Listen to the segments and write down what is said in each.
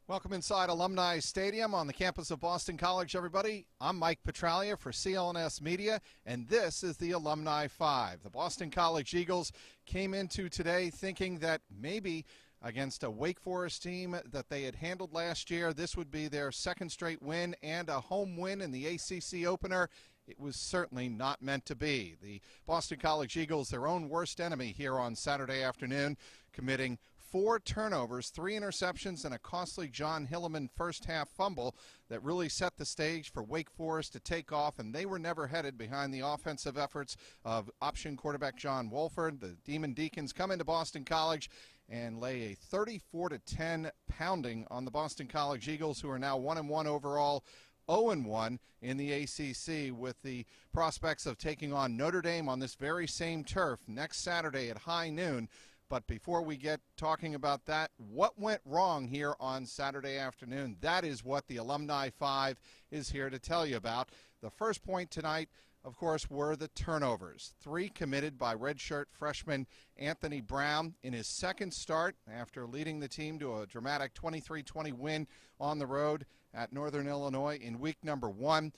Welcome inside Alumni Stadium on the campus of Boston College, everybody. I'm Mike Petraglia for CLNS Media, and this is the Alumni 5. The Boston College Eagles came into today thinking that maybe against a Wake Forest team that they had handled last year, this would be their second straight win and a home win in the ACC opener. It was certainly not meant to be. The Boston College Eagles, their own worst enemy here on Saturday afternoon, committing 4 turnovers, 3 interceptions, and a costly John Hilliman first-half fumble that really set the stage for Wake Forest to take off, and they were never headed behind the offensive efforts of option quarterback John Wolford. The Demon Deacons come into Boston College and lay a 34-10 pounding on the Boston College Eagles, who are now 1-1 overall, 0-1 in the ACC, with the prospects of taking on Notre Dame on this very same turf next Saturday at high noon. But before we get talking about that, what went wrong here on Saturday afternoon? That is what the Alumni 5 is here to tell you about. The first point tonight, of course, were the turnovers. 3 committed by redshirt freshman Anthony Brown in his second start after leading the team to a dramatic 23-20 win on the road at Northern Illinois in week number 1.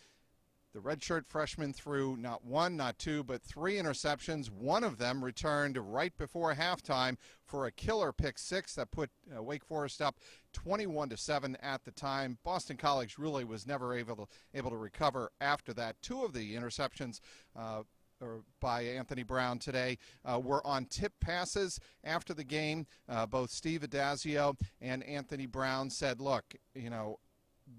The redshirt freshman threw not 1, not 2, but 3 interceptions. One of them returned right before halftime for a killer pick 6 that put Wake Forest up 21-7 at the time. Boston College really was never able to recover after that. 2 of the interceptions by Anthony Brown today were on tip passes. After the game, both Steve Adazio and Anthony Brown said, look,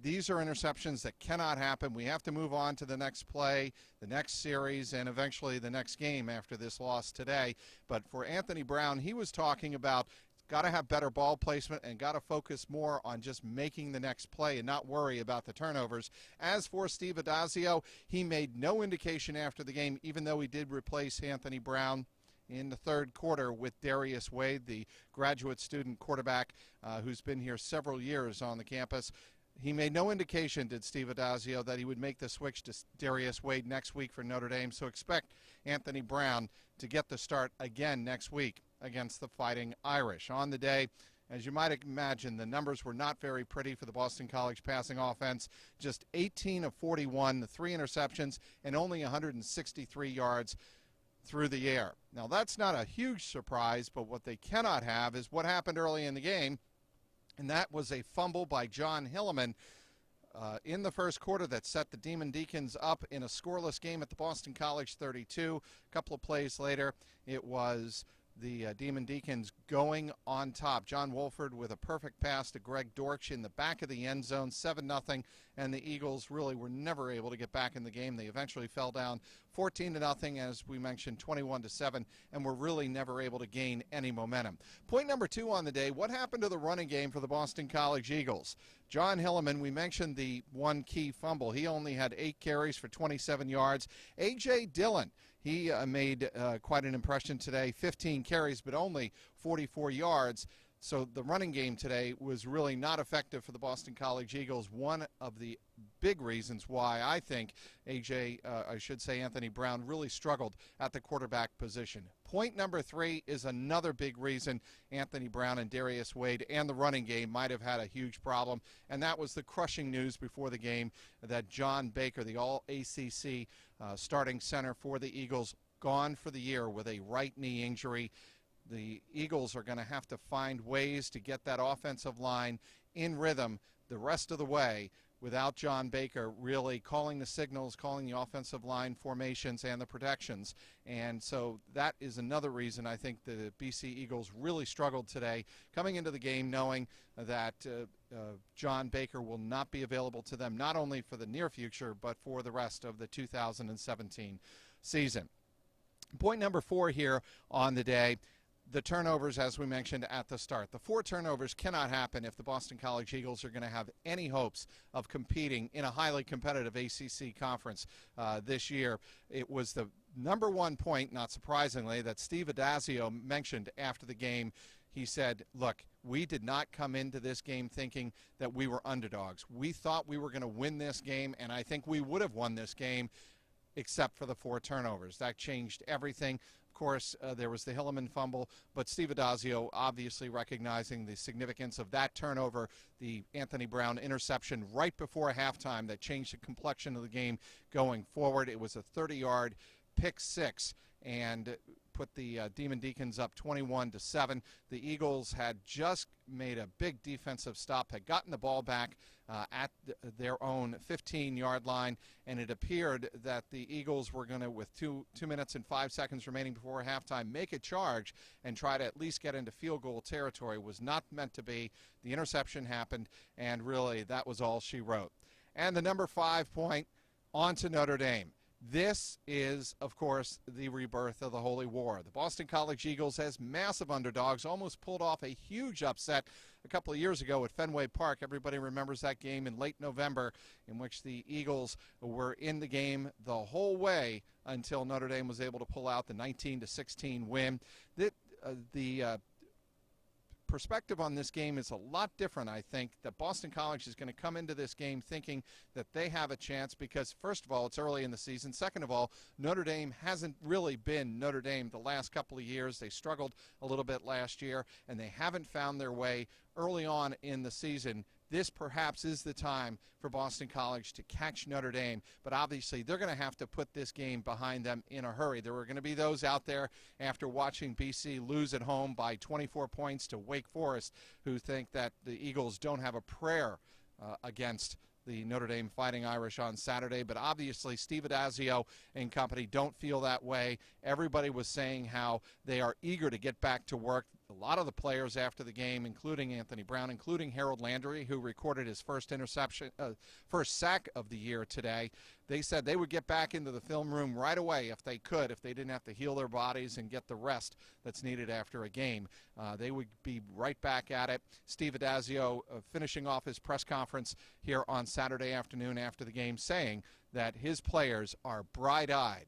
these are interceptions that cannot happen. We have to move on to the next play, the next series, and eventually the next game after this loss today. But for Anthony Brown, he was talking about got to have better ball placement and got to focus more on just making the next play and not worry about the turnovers. As for Steve Adazio, he made no indication after the game, even though he did replace Anthony Brown in the third quarter with Darius Wade, the graduate student quarterback who's been here several years on the campus. He made no indication, did Steve Adazio, that he would make the switch to Darius Wade next week for Notre Dame. So expect Anthony Brown to get the start again next week against the Fighting Irish. On the day, as you might imagine, the numbers were not very pretty for the Boston College passing offense. Just 18 of 41, the 3 interceptions, and only 163 yards through the air. Now, that's not a huge surprise, but what they cannot have is what happened early in the game, and that was a fumble by John Hilliman in the first quarter that set the Demon Deacons up in a scoreless game at the Boston College 32. A couple of plays later, it was the Demon Deacons going on top. John Wolford with a perfect pass to Greg Dortch in the back of the end zone, 7-0, and the Eagles really were never able to get back in the game. They eventually fell down 14-0, as we mentioned, 21-7, and were really never able to gain any momentum. Point number 2 on the day, what happened to the running game for the Boston College Eagles? John Hilliman, we mentioned the one key fumble. He only had 8 carries for 27 yards. A.J. Dillon, he made quite an impression today, 15 carries but only 44 yards. So the running game today was really not effective for the Boston College Eagles. One of the big reasons why I think Anthony Brown really struggled at the quarterback position. Point number 3 is another big reason Anthony Brown and Darius Wade and the running game might have had a huge problem, and that was the crushing news before the game that John Baker, the All-ACC starting center for the Eagles, gone for the year with a right knee injury. The Eagles are going to have to find ways to get that offensive line in rhythm the rest of the way without John Baker really calling the signals, calling the offensive line formations and the protections. And so that is another reason I think the BC Eagles really struggled today, coming into the game knowing that John Baker will not be available to them, not only for the near future, but for the rest of the 2017 season. Point number 4 here on the day, the turnovers, as we mentioned at the start. The 4 turnovers cannot happen if the Boston College Eagles are going to have any hopes of competing in a highly competitive ACC conference this year. It was the number 1 point, not surprisingly, that Steve Adazio mentioned after the game. He said, look, we did not come into this game thinking that we were underdogs. We thought we were going to win this game, and I think we would have won this game except for the 4 turnovers. That changed everything. Of course, there was the Hilliman fumble, but Steve Adazio obviously recognizing the significance of that turnover, the Anthony Brown interception right before halftime that changed the complexion of the game going forward. It was a 30-yard pick six and put the Demon Deacons up 21-7. The Eagles had just made a big defensive stop, had gotten the ball back at their own 15-yard line, and it appeared that the Eagles were going to, with 2 minutes and 5 seconds remaining before halftime, make a charge and try to at least get into field goal territory. Was not meant to be. The interception happened, and really that was all she wrote. And the number 5 point, on to Notre Dame. This is, of course, the rebirth of the Holy War. The Boston College Eagles, as massive underdogs, almost pulled off a huge upset a couple of years ago at Fenway Park. Everybody remembers that game in late November in which the Eagles were in the game the whole way until Notre Dame was able to pull out the 19-16 win. The perspective on this game is a lot different. I think that Boston College is going to come into this game thinking that they have a chance because, first of all, it's early in the season. Second of all, Notre Dame hasn't really been Notre Dame the last couple of years. They struggled a little bit last year, and they haven't found their way early on in the season. This perhaps is the time for Boston College to catch Notre Dame, but obviously they're going to have to put this game behind them in a hurry. There were going to be those out there after watching BC lose at home by 24 points to Wake Forest who think that the Eagles don't have a prayer against the Notre Dame Fighting Irish on Saturday, but obviously Steve Adazio and company don't feel that way. Everybody was saying how they are eager to get back to work. A lot of the players after the game, including Anthony Brown, including Harold Landry, who recorded his first sack of the year today, they said they would get back into the film room right away if they could, if they didn't have to heal their bodies and get the rest that's needed after a game. They would be right back at it. Steve Adazio finishing off his press conference here on Saturday afternoon after the game, saying that his players are bright-eyed,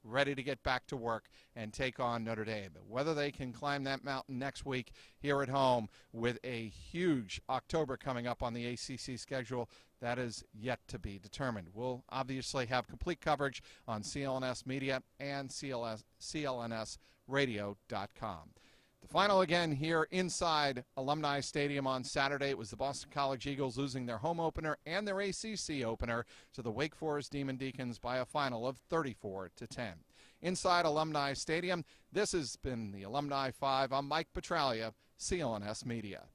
ready to get back to work and take on Notre Dame. Whether they can climb that mountain next week here at home with a huge October coming up on the ACC schedule, that is yet to be determined. We'll obviously have complete coverage on CLNS Media and CLNSradio.com. The final again here inside Alumni Stadium on Saturday. It was the Boston College Eagles losing their home opener and their ACC opener to the Wake Forest Demon Deacons by a final of 34-10. Inside Alumni Stadium, this has been the Alumni 5. I'm Mike Petraglia, CLNS Media.